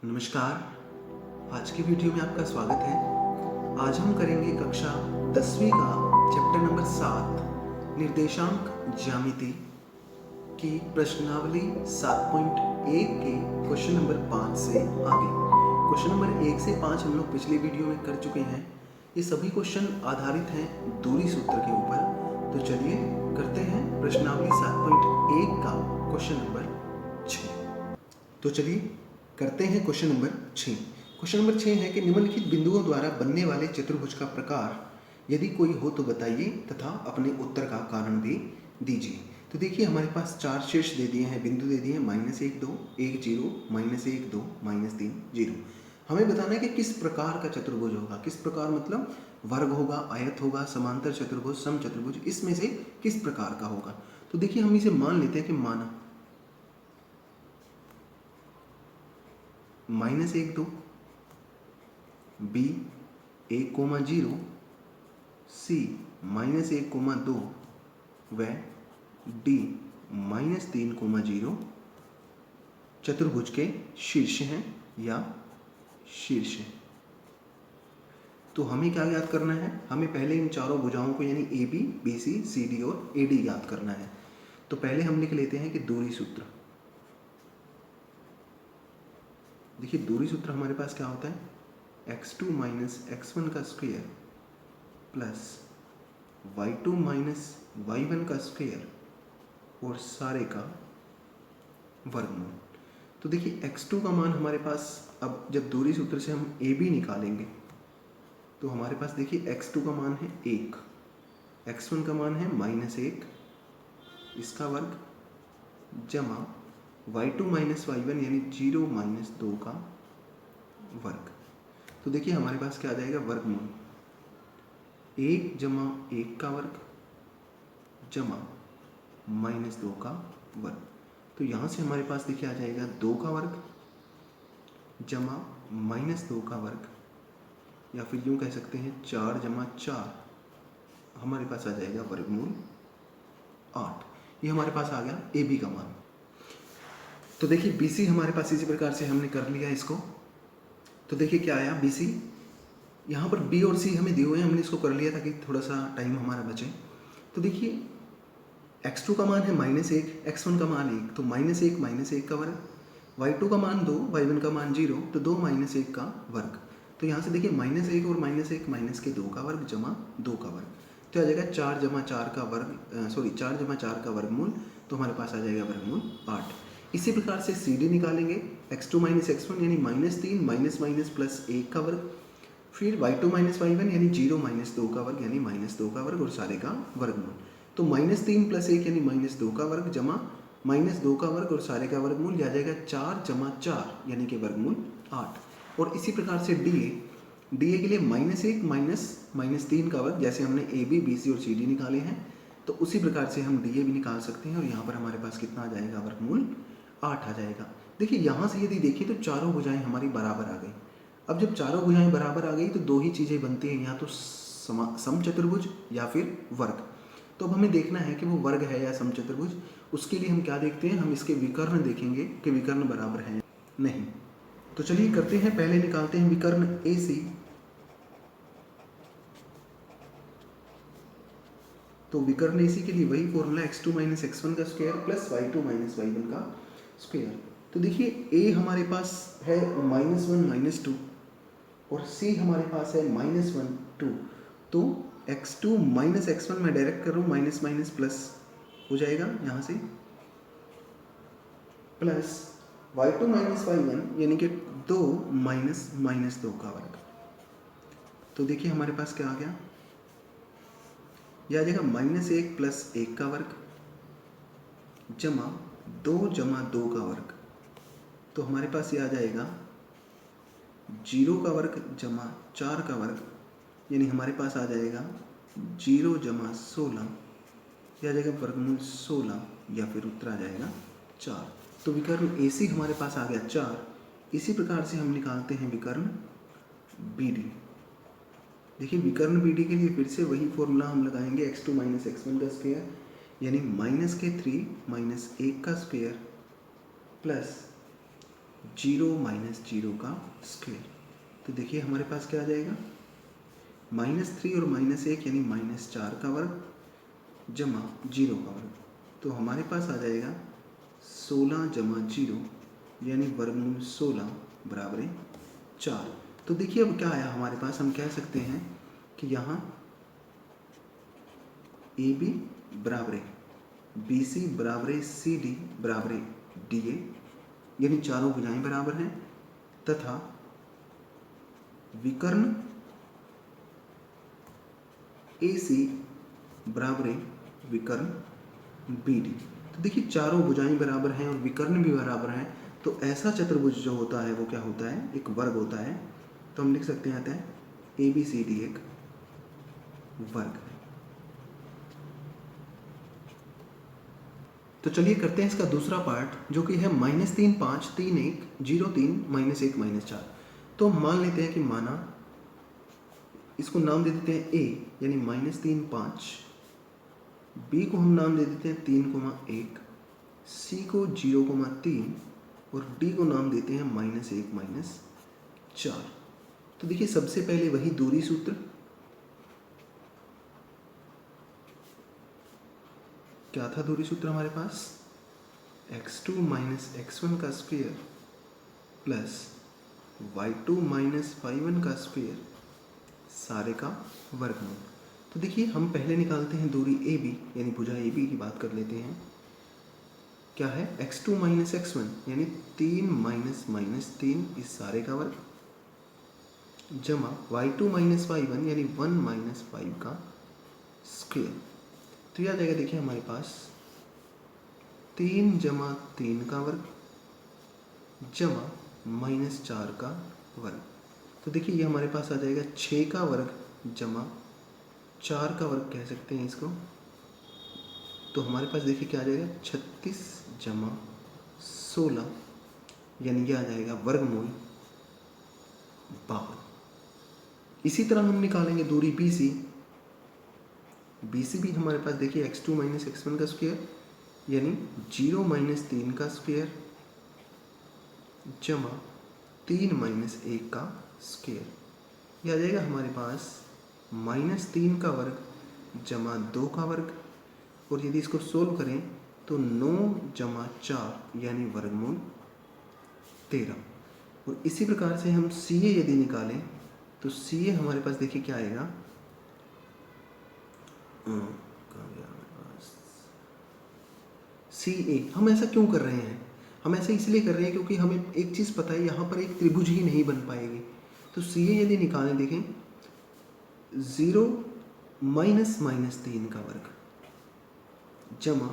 नमस्कार। आज की वीडियो में आपका स्वागत है। आज हम करेंगे कक्षा 10वीं का चैप्टर नंबर 7 निर्देशांक ज्यामिति की प्रश्नावली 7.1 के क्वेश्चन नंबर 5 से आगे। क्वेश्चन नंबर 1 से 5 हम लोग पिछले वीडियो में कर चुके हैं। ये सभी क्वेश्चन आधारित हैं दूरी सूत्र के ऊपर। तो चलिए करते हैं प्रश्नावली 7.1 का क्वेश्चन नंबर 6। तो चलिए करते हैं क्वेश्चन नंबर 6। क्वेश्चन नंबर 6 है कि निम्नलिखित बिंदुओं द्वारा बनने वाले चतुर्भुज का प्रकार यदि कोई हो तो बताइए तथा अपने उत्तर का कारण भी दीजिए। तो देखिए हमारे पास चार शीर्ष दे दिए हैं, बिंदु दे दिए हैं -1 2 1 0 -1 2 -3 0। हमें बताना है कि किस प्रकार का चतुर्भुज होगा। किस प्रकार मतलब वर्ग होगा, आयत होगा, समांतर चतुर्भुज, समचतुर्भुज, इसमें से किस प्रकार का होगा। तो देखिए हम इसे मान लेते हैं कि माना -1 2 B 1,0 C -1,2 व D -3,0 चतुर्भुज के शीर्ष हैं या शीर्ष हैं। तो हमें क्या याद करना है? हमें पहले इन चारों भुजाओं को यानी AB, BC, CD और AD याद करना है। तो पहले हम लिख लेते हैं कि दूरी सूत्र। देखिए दूरी सूत्र हमारे पास क्या होता है? x2 - x1 का स्क्वायर प्लस y2 - y1 का स्क्वायर और सारे का वर्गमूल। तो देखिए x2 का मान हमारे पास, अब जब दूरी सूत्र से हम AB निकालेंगे तो हमारे पास देखिए x2 का मान है 1, x1 का मान है -1 इसका वर्ग जमा y2 - y1 यानी 0 - 2 का वर्ग। तो देखिए हमारे पास क्या आ जाएगा? वर्गमूल 1 जमा 1 का वर्ग जमा -2 का वर्ग। तो यहाँ से हमारे पास देखिए आ जाएगा 2 का वर्ग जमा -2 का वर्ग, या फिर यूँ कह सकते हैं 4 जमा 4, हमारे पास आ जाएगा वर्गमूल 8। ये हमारे पास आ गया AB का मान। तो देखिए BC हमारे पास इसी प्रकार से हमने कर लिया इसको। तो देखिए क्या आया BC, यहाँ पर B और C हमें दिए हुए हैं, हमने इसको कर लिया ताकि थोड़ा सा टाइम हमारा बचे। तो देखिए x2 का मान है -1, x1 का मान 1, तो -1 - 1 का वर्ग, y2 का मान 2, y1 का मान 0, तो 2 - 1 का वर्ग। तो यहाँ से देखिए -1 और -1 माइनस के 2 का वर्ग जमा 2 का वर्ग, तो आ जाएगा 4 जमा 4 का वर्ग, 4 जमा 4 का वर्गमूल। तो हमारे पास आ जाएगा वर्गमूल 8। इसी प्रकार से CD निकालेंगे, x2 - x1 यानी -3 माइनस प्लस 1 का वर्ग, फिर y2 - y1 यानी 0 - 2 का वर्ग यानी -2 का वर्ग और सारे का वर्गमूल। तो -3 + 1 यानी -2 का वर्ग जमा -2 का वर्ग और सारे का वर्गमूल, आ जाएगा 4 जमा 4 यानी कि वर्गमूल 8। और इसी प्रकार से DA के लिए -1 -3 का वर्ग, जैसे हमने AB, BC और CD निकाले हैं, तो उसी प्रकार से हम DA भी निकाल सकते हैं। और यहाँ पर हमारे पास कितना आ जाएगा? वर्गमूल 8 आ जाएगा। देखिए यहाँ से यदि देखें तो चारों भुजाएं हमारी बराबर आ गई। अब जब चारों भुजाएं बराबर आ गई तो दो ही चीज़ें बनती हैं, या तो समचतुर्भुज या फिर वर्ग। तो अब हमें देखना है कि वो वर्ग है या समचतुर्भुज। उसके लिए हम क्या देखते हैं? हम इसके विकर्ण देखेंगे कि विकर्ण बराबर हैं नहीं। तो चलिए करते हैं, पहले निकालते हैं विकर्ण AC। तो विकर्ण AC के लिए वही फॉर्मूला x2 - x1 का स्क्वायर प्लस y2 - y1 का स्क्वायर। तो देखिए A हमारे पास है -1 -2 और C हमारे पास है -1 2। तो x2 - x1 मैं डायरेक्ट कर रहा हूँ, माइनस माइनस प्लस हो जाएगा यहाँ से, प्लस y2 - y1 यानी कि 2 - -2 का वर्ग। तो देखिए हमारे पास क्या आ गया? यह आ जाएगा -1 + 1 का वर्ग जमा 2 जमा 2 का वर्ग। तो हमारे पास ये आ जाएगा 0 का वर्ग जमा 4 का वर्ग, यानी हमारे पास आ जाएगा 0 जमा 16, यह आ जाएगा वर्गमूल 16, या फिर उत्तर आ जाएगा 4। तो विकर्ण AC हमारे पास आ गया 4। इसी प्रकार से हम निकालते हैं विकर्ण BD। देखिए विकर्ण BD के लिए फिर से वही फॉर्मूला हम लगाएंगे, x2 - x1 का स्क्वायर यानी -3 - 1 का square plus zero minus zero का स्क्वायर। तो देखिए हमारे पास क्या आ जाएगा, -3 और -1 यानी -4 का वर्ग जमा 0 का वर्ग। तो हमारे पास आ जाएगा 16 जमा 0 यानी वर्गमूल 16 बराबर 4। तो देखिए अब क्या आया हमारे पास, हम कह सकते हैं कि यहाँ ए बी बराबर बी सी बराबर सी डी बराबर डी ए, यानी चारों भुजाएं बराबर हैं, तथा विकर्ण ए सी बराबर विकर्ण बी डी। तो देखिए चारों भुजाएं बराबर हैं और विकर्ण भी बराबर हैं, तो ऐसा चतुर्भुज जो होता है वो क्या होता है, एक वर्ग होता है। तो हम लिख सकते हैं आता है ए बी सी डी एक वर्ग है। तो चलिए करते हैं इसका दूसरा पार्ट, जो कि है -3 5 3 1 0 3 -1 -4। तो हम मान लेते हैं कि माना इसको नाम दे देते हैं a यानी -3 5, b को हम नाम दे देते हैं 3,1, c को 0,3 और d को नाम देते हैं -1 -4। तो देखिए सबसे पहले वही दूरी सूत्र, क्या था दूरी सूत्र हमारे पास, x2 - x1 का स्क्वायर प्लस y2 - y1 का स्क्वायर सारे का वर्गमूल। तो देखिए हम पहले निकालते हैं दूरी ए बी यानी भुजा ए बी की बात कर लेते हैं। क्या है, x2 - x1 यानी 3 - -3 इस सारे का वर्ग जमा y2 - y1 यानी 1 - 5 का स्क्वायर। तो यह आ जाएगा देखिए हमारे पास 3 जमा 3 का वर्ग जमा -4 का वर्ग। तो देखिए ये हमारे पास आ जाएगा 6 का वर्ग जमा 4 का वर्ग कह सकते हैं इसको। तो हमारे पास देखिए क्या आ जाएगा 36 जमा 16 यानी ये आ जाएगा वर्गमूल 52। इसी तरह हम निकालेंगे दूरी बी सी। बी सी भी हमारे पास देखिए x2 - x1 का स्क्वायर यानी 0 - 3 का स्क्वायर जमा 3 - 1 का स्क्वायर। यह आ जाएगा हमारे पास -3 का वर्ग जमा 2 का वर्ग, और यदि इसको सोल्व करें तो 9 जमा 4 यानी वर्गमूल 13। और इसी प्रकार से हम सी ए यदि निकालें तो सी ए हमारे पास देखिए क्या आएगा, सी ए। हम ऐसा क्यों कर रहे हैं, हम ऐसा इसलिए कर रहे हैं क्योंकि हमें एक चीज़ पता है, यहाँ पर एक त्रिभुज ही नहीं बन पाएगी। तो सी ए यदि निकालें देखें 0 - -3 का वर्ग जमा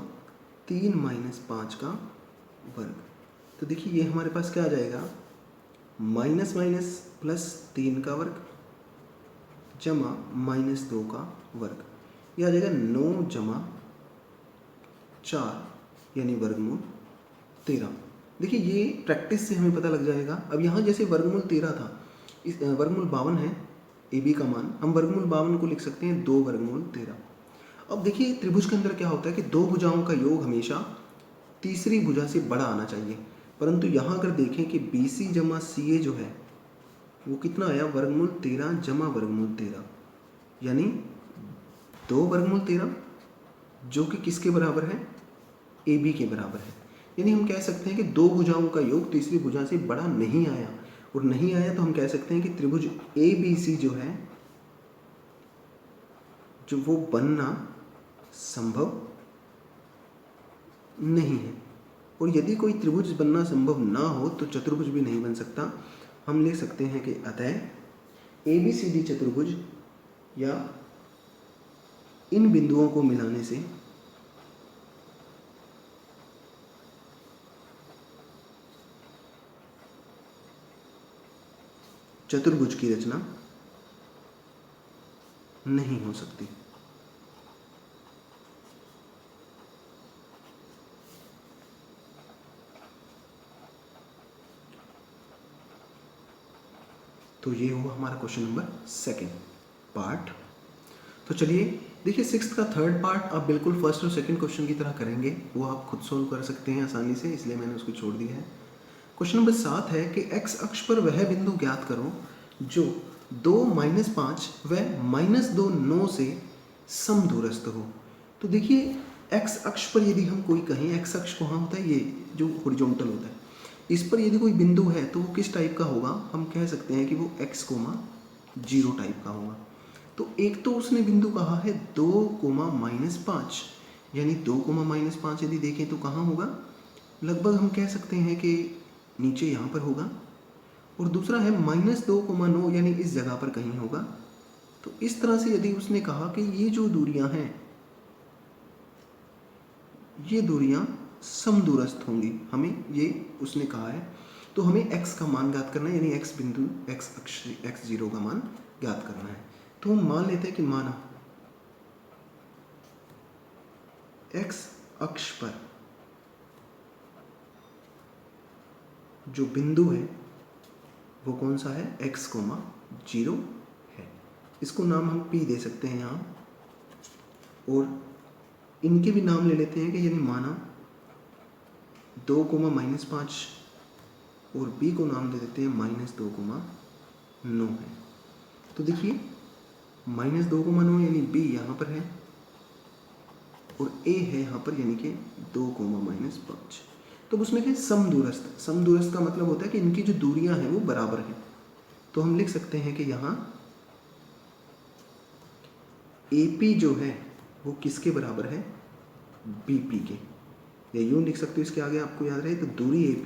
3 - 5 का वर्ग। तो देखिए ये हमारे पास क्या आ जाएगा, माइनस माइनस प्लस 3 का वर्ग जमा -2 का वर्ग। यह आ जाएगा 9 जमा 4 यानी वर्गमूल 13। देखिए ये प्रैक्टिस से हमें पता लग जाएगा। अब यहाँ जैसे वर्गमूल 13 था, इस वर्गमूल 52 है ए बी का मान, हम वर्गमूल 52 को लिख सकते हैं 2 वर्गमूल 13। अब देखिए त्रिभुज के अंदर क्या होता है कि दो भुजाओं का योग हमेशा तीसरी भुजा से बड़ा आना चाहिए, परंतु यहाँ अगर देखें कि बी सी जमा सी ए जो है वो कितना आया, वर्गमूल 13 जमा वर्गमूल 13 यानी 2 वर्गमूल 13, जो कि किसके बराबर है, ए बी के बराबर है। यानी हम कह सकते हैं कि दो भुजाओं का योग तीसरी भुजा से बड़ा नहीं आया, और नहीं आया तो हम कह सकते हैं कि त्रिभुज ए बी सी जो है जो वो बनना संभव नहीं है। और यदि कोई त्रिभुज बनना संभव ना हो तो चतुर्भुज भी नहीं बन सकता। हम ले सकते हैं कि अतः ए बी सी डी चतुर्भुज या इन बिंदुओं को मिलाने से चतुर्भुज की रचना नहीं हो सकती। तो ये हुआ हमारा क्वेश्चन नंबर 2 पार्ट। तो चलिए देखिए 6th का 3rd पार्ट आप बिल्कुल फर्स्ट और सेकंड क्वेश्चन की तरह करेंगे, वो आप खुद सोल्व कर सकते हैं आसानी से, इसलिए मैंने उसको छोड़ दिया है। क्वेश्चन नंबर 7 है कि x अक्ष पर वह बिंदु ज्ञात करो जो 2 -5 व -2 9 से समदूरस्थ हो। तो देखिए x अक्ष पर यदि हम कोई कहें, x अक्ष कहाँ होता है, ये जो हॉरिजॉन्टल होता है, इस पर यदि कोई बिंदु है तो वो किस टाइप का होगा, हम कह सकते हैं कि वो x, 0 टाइप का होगा। तो एक तो उसने बिंदु कहा है 2, -5, यानी 2, -5 यदि देखें तो कहाँ होगा, लगभग हम कह सकते हैं कि नीचे यहाँ पर होगा। और दूसरा है -2, 9, यानी इस जगह पर कहीं होगा। तो इस तरह से यदि उसने कहा कि ये जो दूरियां हैं, ये दूरियां समदूरस्थ होंगी, हमें ये उसने कहा है, तो हमें x का मान ज्ञात करना है, यानी x बिंदु, x अक्ष, x0 का मान ज्ञात करना है। तो हम मान लेते हैं कि माना x अक्ष पर जो बिंदु है वो कौन सा है, x, 0 है। इसको नाम हम p दे सकते हैं यहाँ, और इनके भी नाम ले लेते हैं कि यानी माना 2, -5 और b को नाम दे देते हैं -2, 9 है। तो देखिए -2, 9 यानी b यहाँ पर है और a है यहाँ पर, यानी कि 2, -5। तो उसमें क्या समदूरस्थ, समदूरस्थ का मतलब होता है कि इनकी जो दूरियां हैं वो बराबर हैं। तो हम लिख सकते हैं कि यहाँ AP जो है वो किसके बराबर है, BP के, या यूँ लिख सकते हो इसके आगे आपको याद रहे तो दूरी AP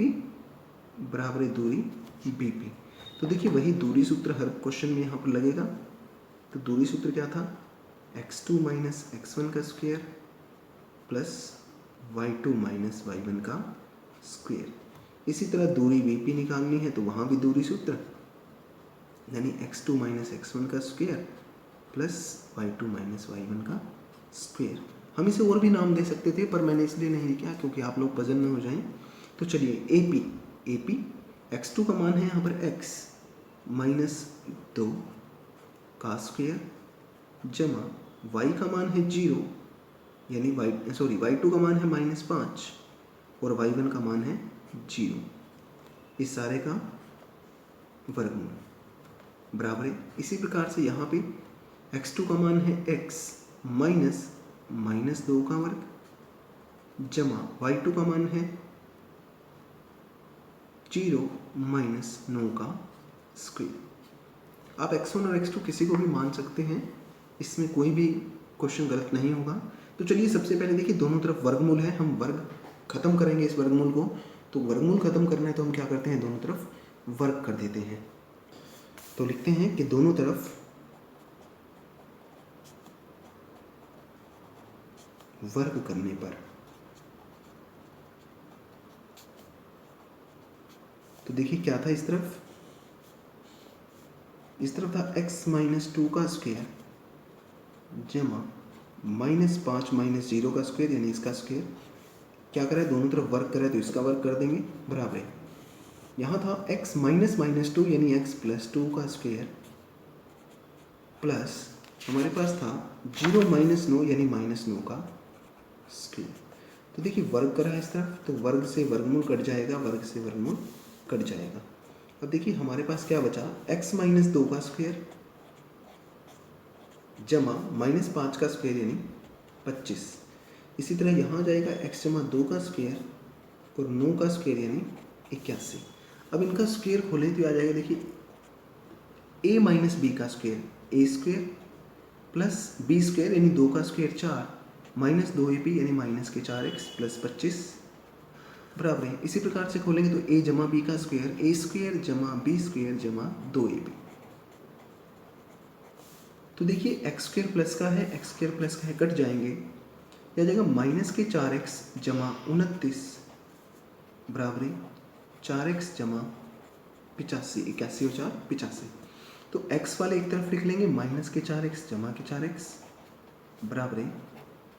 बराबर है दूरी BP। तो देखिए वही दूरी सूत्र हर क्वेश्चन में यहाँ पर लगेगा। तो दूरी सूत्र क्या था, x2 - x1 का स्क्वायर प्लस y2 - y1 का स्क्वायर। इसी तरह दूरी BP निकालनी है तो वहाँ भी दूरी सूत्र, यानी x2 - x1 का स्क्वायर प्लस y2 - y1 का स्क्वायर। हम इसे और भी नाम दे सकते थे पर मैंने इसलिए नहीं किया क्योंकि आप लोग पजल में हो जाएं। तो चलिए AP x2 का मान है यहाँ पर x -2 का स्क्वायर जमा y का मान है 0, यानी y2 का मान है -5 और y1 का मान है 0, इस सारे का वर्गमूल बराबर है। इसी प्रकार से यहाँ पे x2 का मान है x -2 का वर्ग जमा y2 का मान है 0 -9 का स्क्वायर। आप x1 और x2 किसी को भी मान सकते हैं, इसमें कोई भी क्वेश्चन गलत नहीं होगा। तो चलिए सबसे पहले देखिए दोनों तरफ वर्गमूल है, हम वर्ग खत्म करेंगे इस वर्गमूल को। तो वर्गमूल खत्म करना है तो हम क्या करते हैं, दोनों तरफ वर्ग कर देते हैं। तो लिखते हैं कि दोनों तरफ वर्ग करने पर, तो देखिए क्या था, इस तरफ था x -2 का स्क्वायर जमा -5 - 0 का स्क्वायर, यानी इसका स्क्वायर। क्या करें, दोनों तरफ वर्ग करें तो इसका वर्ग कर देंगे बराबर है। यहाँ था x -2 यानी x +2 का स्क्वायर प्लस हमारे पास था 0 - 9 यानी -9 का स्क्वायर। तो देखिए वर्ग करा है इस तरफ, तो वर्ग से वर्गमूल कट जाएगा, वर्ग से वर्गमूल कट जाएगा। अब देखिए हमारे पास क्या बचा, x -2 का स्क्वायर जमा -5 का स्क्वायर यानी 25। इसी तरह यहाँ जाएगा x जमा 2 का स्क्वायर और 9 का स्क्वायर यानी 81। अब इनका स्क्वायर खोलें तो आ जाएगा, देखिए a - b का square, a square plus b square यानी 2 का स्क्वायर 4 -2ab यानी -4x प्लस 25 बराबर है। इसी प्रकार से खोलेंगे तो a जमा b का स्क्वायर, a स्क्वायर जमा b स्क्वायर जमा 2ab। तो देखिए एक्स स्क्वायर प्लस का है, एक्स स्क्वायर प्लस का है, कट जाएंगे, यह जाएगा -4x जमा 29 बराबर 4x जमा 85, 81 और 4 85। तो x वाले एक तरफ लिख लेंगे, -4x जमा 4x बराबर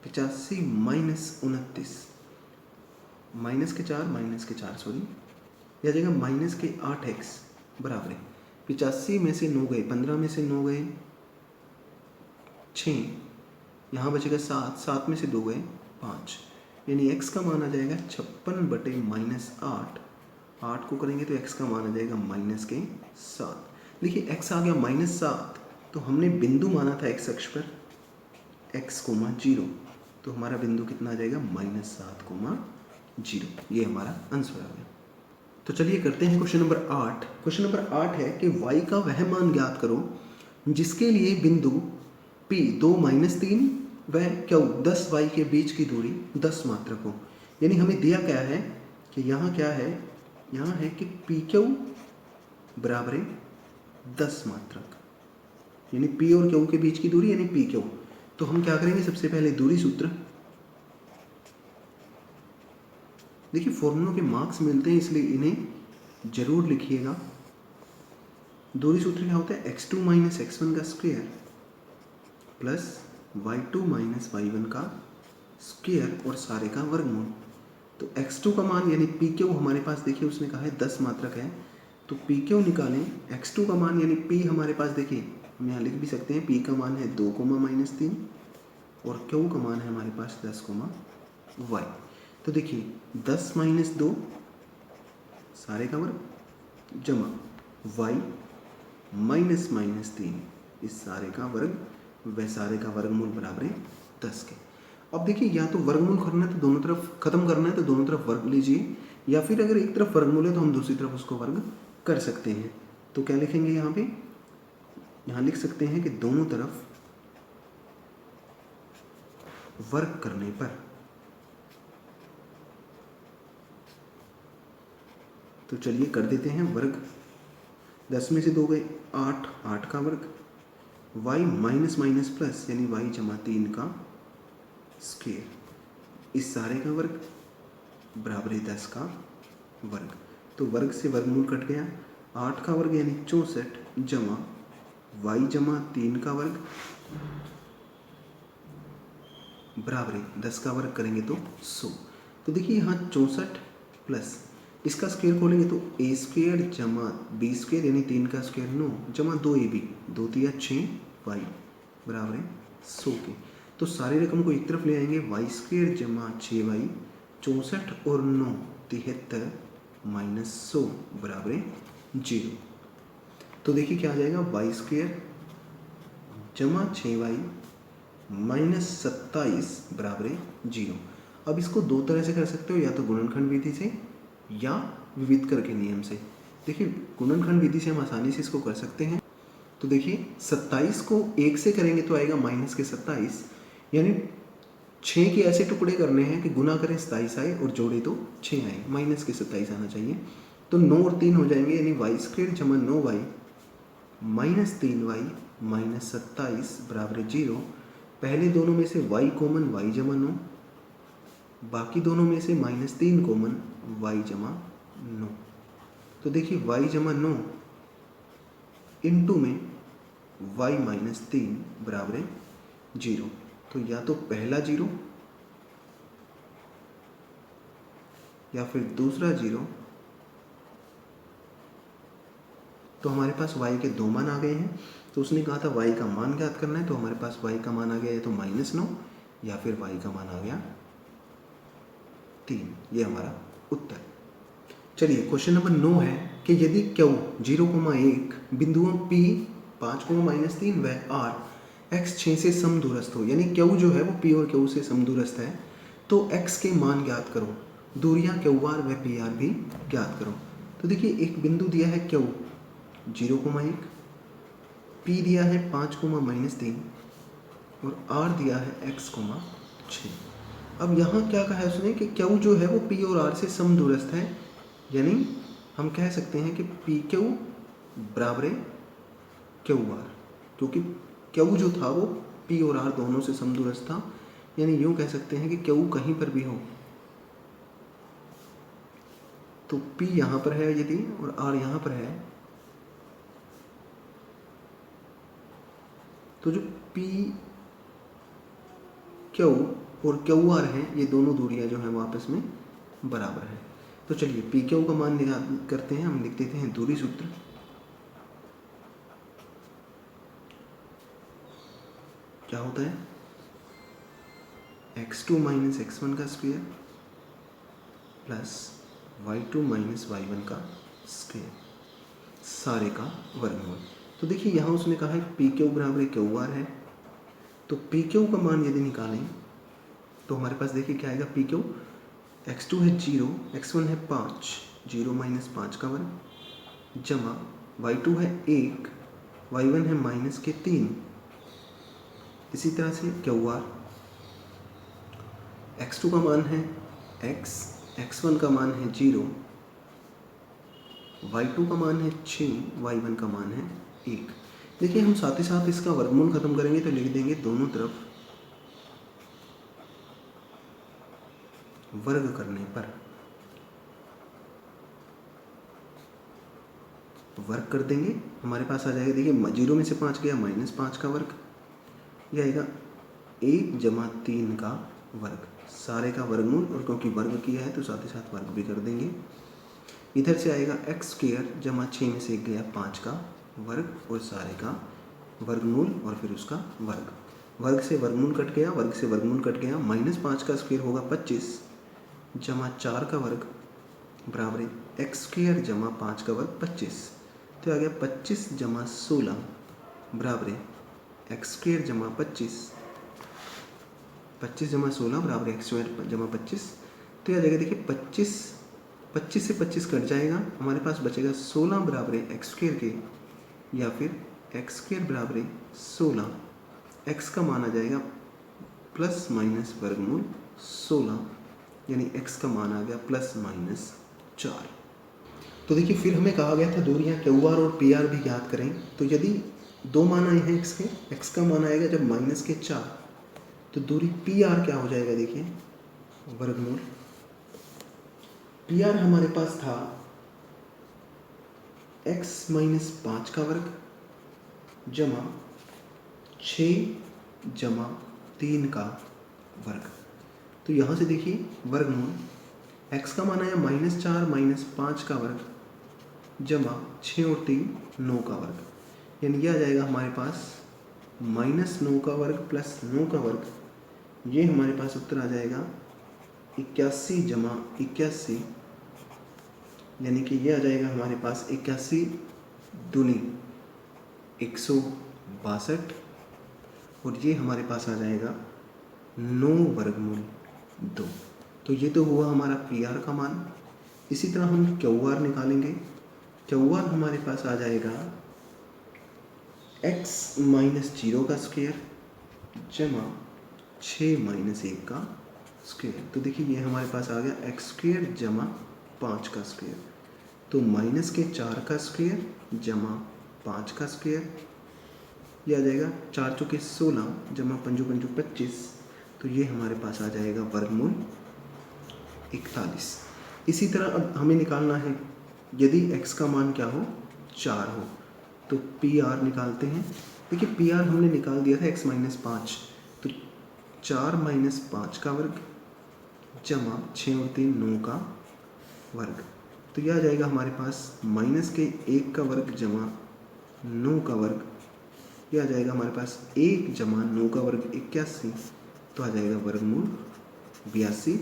85 - 29, -4 सॉरी, यह जाएगा -8x बराबर 85 में से 9 गए, 15 में से 9 गए 6, यहाँ बचेगा 7, 7 में से 2 गए 5, यानी x का मान आ जाएगा 56/-8 8 को करेंगे तो x का मान आ जाएगा -7। देखिए x आ गया -7, तो हमने बिंदु माना था x अक्ष पर x, 0, तो हमारा बिंदु कितना आ जाएगा -7, 0। ये हमारा आंसर आ गया। तो चलिए करते हैं क्वेश्चन नंबर 8। क्वेश्चन नंबर 8 है कि y का वह मान ज्ञात करो जिसके लिए बिंदु P 2 -3 व Q 10y के बीच की दूरी 10 मात्रक हो। यानी हमें दिया क्या है कि यहाँ क्या है, यहाँ है कि PQ बराबर है 10 मात्रक, यानी P और Q के बीच की दूरी यानी PQ। तो हम क्या करेंगे, सबसे पहले दूरी सूत्र। देखिए फॉर्मूलों के मार्क्स मिलते हैं इसलिए इन्हें जरूर लिखिएगा। दूरी सूत्र क्या होता है, x2 माइनस x1 का square plus y2 minus y1 का स्क्वायर और सारे का वर्गमूल। तो x2 का मान यानी PQ हमारे पास देखिए उसने कहा है 10 मात्रक है, तो PQ निकालें। x2 का मान यानी P हमारे पास देखिए हम यहाँ लिख भी सकते हैं, P का मान है 2, -3 और Q का मान है हमारे पास 10, y। तो देखिए 10 - 2 सारे का वर्ग जमा y -3 इस सारे का वर्ग व सारे का वर्गमूल बराबर है 10 के। अब देखिए या तो वर्गमूल करना है तो दोनों तरफ खत्म करना है तो दोनों तरफ वर्ग लीजिए, या फिर अगर एक तरफ वर्गमूल है तो हम दूसरी तरफ उसको वर्ग कर सकते हैं। तो क्या लिखेंगे यहाँ पे, यहाँ लिख सकते हैं कि दोनों तरफ वर्ग करने पर, तो चलिए कर देते हैं वर्ग। 10 में से 2 गए 8, 8 का वर्ग, y माइनस माइनस प्लस यानी y जमा 3 का स्क्वायर, इस सारे का वर्ग बराबर है 10 का वर्ग। तो वर्ग से वर्गमूल कट गया, 8 का वर्ग यानी 64 जमा y जमा 3 का वर्ग बराबर है 10 का वर्ग करेंगे तो 100। तो देखिए यहाँ 64 प्लस इसका स्क्वायर खोलेंगे तो a स्क्वायर जमा b स्क्वायर यानी 3 का स्क्वायर 9 जमा 2ab, 2 तिया 6y बराबर है 100 के। तो सारी रकम को एक तरफ ले आएंगे, y स्क्वायर जमा 6y, 64 और 9 73 -100 बराबर है 0। तो देखिए क्या आ जाएगा, y स्क्वायर जमा 6y -27 बराबर है 0। अब इसको दो तरह से कर सकते हो, या तो गुणनखंड विधि से या विविध कर के नियम से। देखिए गुणनखंड विधि से हम आसानी से इसको कर सकते हैं। तो देखिए 27 को 1 से करेंगे तो आएगा माइनस के 27, यानी 6 के ऐसे टुकड़े करने हैं कि गुना करें 27 आए और जोड़े तो 6 आए, माइनस के 27 आना चाहिए। तो 9 और 3 हो जाएंगे यानी y स्क्वायर जमा 9y -3y -27 बराबर 0। पहले दोनों में से y कॉमन y जमा 9, बाकी दोनों में से -3 कॉमन y जमा 9। तो देखिए y जमा 9 इंटू में y -3 बराबर है 0। तो या तो पहला 0 या फिर दूसरा 0। तो हमारे पास y के दो मान आ गए हैं। तो उसने कहा था y का मान ज्ञात करना है, तो हमारे पास y का मान आ गया है तो -9 या फिर y का मान आ गया 3। ये हमारा उत्तर। चलिए क्वेश्चन नंबर 9 है कि यदि Q 0,1 बिंदुओं P 5,-3 व R x 6 से समदूरस्थ हो, यानी Q जो है वो P और Q से समदूरस्थ है, तो x के मान ज्ञात करो। दूरियां QR व PR भी ज्ञात करो। तो देखिए एक बिंदु दिया है Q 0,1, P दिया है 5,-3 और R दिया है x, 6। अब यहाँ क्या कहा है उसने कि Q जो है वो P और R से समदूरस्थ है, यानी हम कह सकते हैं कि PQ बराबर है QR, क्योंकि Q जो था वो P और R दोनों से समदूरस्थ था। यानी यूँ कह सकते हैं कि Q कहीं पर भी हो तो P यहाँ पर है यदि और R यहाँ पर है, तो जो PQ और QR हैं ये दोनों दूरियां जो हैं वो आपस में बराबर है। तो चलिए PQ का मान निकाल करते हैं, हम लिख देते हैं दूरी सूत्र। क्या होता है, x2 - x1 का square plus y2 minus y1 का स्क्वायर सारे का वर्गमूल। तो देखिए यहाँ उसने कहा है पी क्यू बराबर क्यू आर है, तो पी क्यू का मान यदि निकालें तो हमारे पास देखिए क्या आएगा, पी क्यू x2 है 0, x1 है 5, 0 माइनस 5 का वर्ग जमा y2 है 1, y1 है माइनस के 3। इसी तरह से क्यू आर x2 का मान है x, x1 का मान है 0, y2 का मान है 6, y1 का मान है 1। देखिए हम साथ ही साथ इसका वर्गमूल खत्म करेंगे तो लिख देंगे दोनों तरफ वर्ग करने पर, वर्ग कर देंगे हमारे पास आ जाएगा, देखिए 0 में से 5 गया माइनस 5 का वर्ग, यह आएगा 1 जमा 3 का वर्ग सारे का वर्गमूल, और क्योंकि वर्ग किया है तो साथ ही साथ वर्ग भी कर देंगे। इधर से आएगा एक्स स्क्वायर जमा 6 में से 1 गया 5 का वर्ग और सारे का वर्गमूल और फिर उसका वर्ग, वर्ग से वर्गमूल कट गया, वर्ग से वर्गमूल कट गया, माइनस 5 का स्क्वायर होगा 25 जमा 4 का वर्ग बराबर एक्स स्क्वायर जमा 5 का वर्ग 25, तो आ गया 25 जमा 16 बराबर एक्स स्क्वायर जमा 25, 25 जमा 16 बराबर एक्स स्क्वायर जमा 25, तो यह आ जाएगा देखिए 25 से 25 कट जाएगा, हमारे पास बचेगा 16 बराबर एक्स स्क्वायर के, या फिर एक्स स्क्वायर बराबर 16, एक्स का मान आ जाएगा प्लस माइनस वर्गमूल 16, यानी एक्स का मान आ गया प्लस माइनस 4। तो देखिए फिर हमें कहा गया था दूरियां क्यू आर और पी आर भी ज्ञात करें, तो यदि दो मान आए हैं एक्स के, एक्स का मान आएगा जब माइनस के 4, तो दूरी पी आर क्या हो जाएगा, देखिए वर्गमूल पी आर हमारे पास था x माइनस 5 का वर्ग जमा 6 जमा 3 का वर्ग, तो यहाँ से देखिए वर्गमूल x का मान आया माइनस 4 माइनस 5 का वर्ग जमा 6 और 3 9 का वर्ग, यानी यह आ जाएगा हमारे पास माइनस 9 का वर्ग प्लस 9 का वर्ग, ये हमारे पास उत्तर आ जाएगा 81 जमा 81, यानी कि ये आ जाएगा हमारे पास 81 दूनी 162, और ये हमारे पास आ जाएगा 9 वर्गमूल 2। तो ये तो हुआ हमारा पी आर का मान। इसी तरह हम क्यू आर निकालेंगे, क्यू आर हमारे पास आ जाएगा x माइनस 0 का स्क्वायर जमा 6 माइनस 1 का स्क्वायर, तो देखिए ये हमारे पास आ गया एक्स स्क्वायर जमा 5 का स्क्वायर, तो माइनस के 4 का स्क्वायर जमा 5 का स्क्वायर, ये आ जाएगा 4 चौके 16 जमा 5 पंजू 25, तो ये हमारे पास आ जाएगा वर्गमूल 41। इसी तरह अब हमें निकालना है यदि x का मान क्या हो, 4 हो, तो पी आर निकालते हैं। देखिए पी आर हमने निकाल दिया था x माइनस 5, तो 4 माइनस 5 का वर्ग जमा 6 और 3 9 का वर्ग, तो यह आ जाएगा हमारे पास माइनस के 1 का वर्ग जमा 9 का वर्ग, यह आ जाएगा हमारे पास 1 जमा 9 का वर्ग 81, तो आ जाएगा वर्गमूल 82।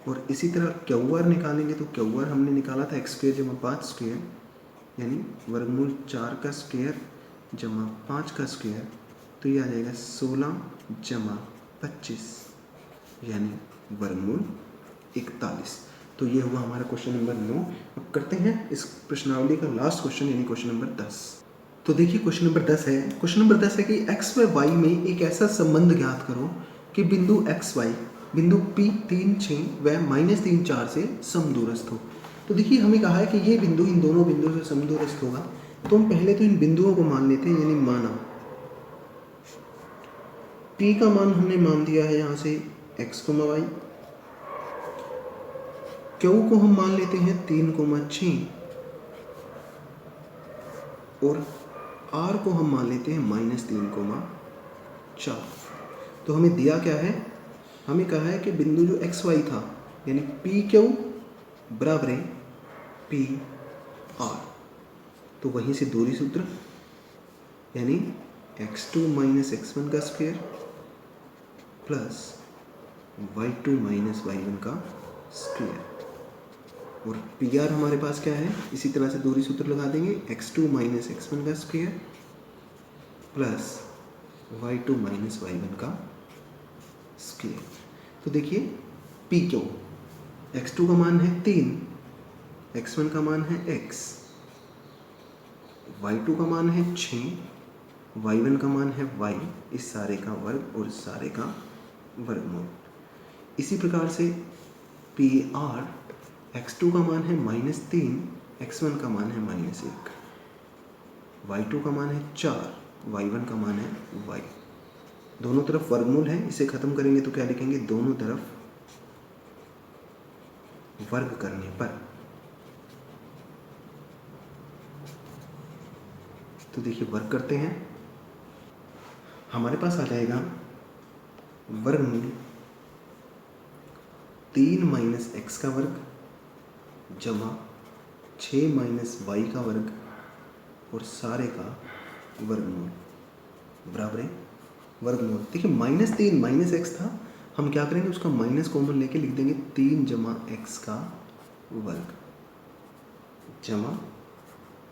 और इसी तरह क्यू आर निकालेंगे, तो क्यू आर हमने निकाला था एक्स स्क्वायर जमा 5 स्क्वायर, यानी वर्गमूल 4 का स्क्वायर जमा 5 का स्क्वायर, तो ये आ जाएगा 16 जमा 25, यानी वर्गमूल 41। तो ये हुआ हमारा क्वेश्चन नंबर 9। अब करते हैं इस प्रश्नावली का लास्ट क्वेश्चन, यानी क्वेश्चन नंबर 10। तो देखिए क्वेश्चन नंबर 10 है, क्वेश्चन नंबर 10 है कि x व y में एक ऐसा संबंध ज्ञात करो कि बिंदु एक्स वाई बिंदु P 3 6 व माइनस 3 4 से समदूरस्थ हो। तो देखिए हमें कहा है कि ये बिंदु इन दोनों बिंदुओं से समदूरस्थ होगा, तो हम पहले तो इन बिंदुओं को मान लेते हैं, यानी माना P का मान हमने मान दिया है यहाँ से x, y, Q को हम मान लेते हैं 3, 6 और R को हम मान लेते हैं -3, 4। तो हमें दिया क्या है, हमें कहा है कि बिंदु जो एक्स वाई था यानी पी क्यू बराबर है पी आर, तो वहीं से दूरी सूत्र यानी x2 माइनस x1 का square plus y2 minus y1 का स्क्वायर, और पी आर हमारे पास क्या है, इसी तरह से दूरी सूत्र लगा देंगे, x2 माइनस x1 का square plus y2 minus y1 का स्क्वायर। तो देखिए पी क्यू, x2 का मान है 3, x1 का मान है x, y2 का मान है 6, y1 का मान है y, इस सारे का वर्ग और इस सारे का वर्गमूल। इसी प्रकार से पी आर, x2 का मान है -3, x1 का मान है -1, y2 का मान है 4, y1 का मान है y। दोनों तरफ वर्गमूल है, इसे खत्म करेंगे तो क्या लिखेंगे, दोनों तरफ वर्ग करने पर। तो देखिए वर्ग करते हैं, हमारे पास आ जाएगा वर्गमूल 3 माइनस एक्स का वर्ग जमा 6 माइनस वाई का वर्ग और सारे का वर्गमूल बराबर है वर्गमूल। देखिए -3 माइनस एक्स था, हम क्या करेंगे, उसका माइनस कॉमन लेके लिख देंगे 3 जमा एक्स का वर्ग जमा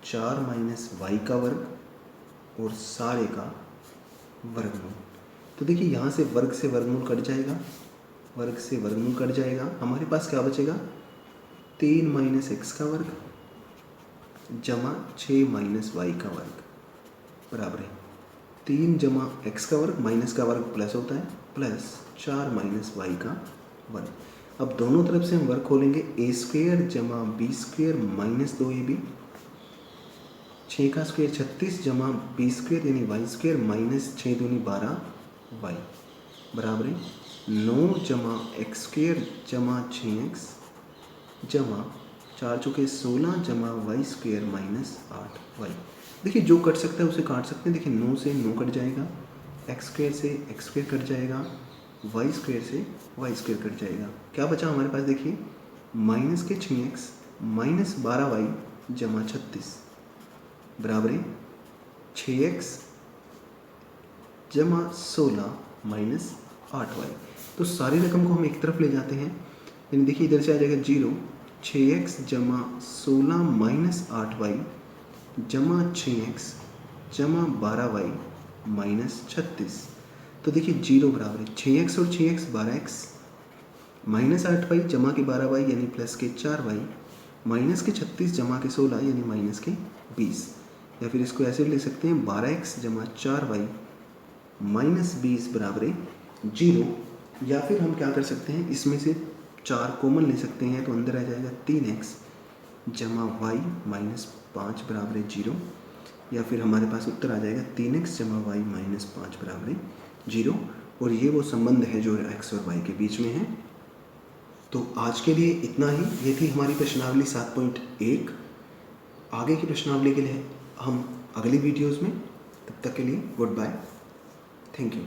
4 माइनस वाई का वर्ग और सारे का वर्गमूल। तो देखिए यहाँ से वर्ग से वर्गमूल कट जाएगा, वर्ग से वर्गमूल कट जाएगा, हमारे पास क्या बचेगा, 3 माइनस एक्स का वर्ग जमा 6 माइनस वाई का वर्ग बराबर है 3 जमा एक्स का वर्ग, माइनस का वर्ग प्लस होता है, प्लस 4 माइनस वाई का वर्ग। अब दोनों तरफ से हम वर्ग खोलेंगे, ए स्क्वेयर जमा बी स्क्वेयर माइनस 2ab, 6 का स्क्वेयर 36 जमा बी स्क्वेयर यानी वाई स्क्वेयर माइनस 6 दूनी 12 वाई बराबर है 9 जमा एक्स स्क्वेयर जमा 6x जमा 4 चौके 16 जमा वाई स्क्वेयर माइनस 8 वाई। देखिए जो कट सकता है उसे काट सकते हैं, देखिए 9 से 9 कट जाएगा, एक्स स्क्वेयर से एक्स स्क्वेयर कट जाएगा, वाई स्क्वेयर से वाई स्क्वेयर कट जाएगा। क्या बचा हमारे पास, देखिए माइनस के 6x माइनस 12y जमा 36 बराबर है 6x जमा 16 माइनस 8y। तो सारी रकम को हम एक तरफ ले जाते हैं, यानी देखिए इधर से आ जाएगा 0, 6x जमा 16 माइनस 8y जमा 6x जमा 12y माइनस 36। तो देखिए 0 बराबर है 6x और 6x 12x माइनस 8y जमा के 12y यानी प्लस के 4y माइनस के 36 जमा के 16 यानी माइनस के 20, या फिर इसको ऐसे लिख सकते हैं 12x जमा 4y माइनस 20 बराबर है 0। या फिर हम क्या कर सकते हैं, इसमें से 4 कॉमन ले सकते हैं, तो अंदर आ जाएगा 3x जमा y माइनस 5 बराबर है 0, या फिर हमारे पास उत्तर आ जाएगा 3x जमा y माइनस 5 बराबर है 0। और ये वो संबंध है जो x और y के बीच में है। तो आज के लिए इतना ही, ये थी हमारी प्रश्नावली 7.1। आगे की प्रश्नावली के लिए हम अगली वीडियोज़ में, तब तक के लिए गुड बाय, थैंक यू।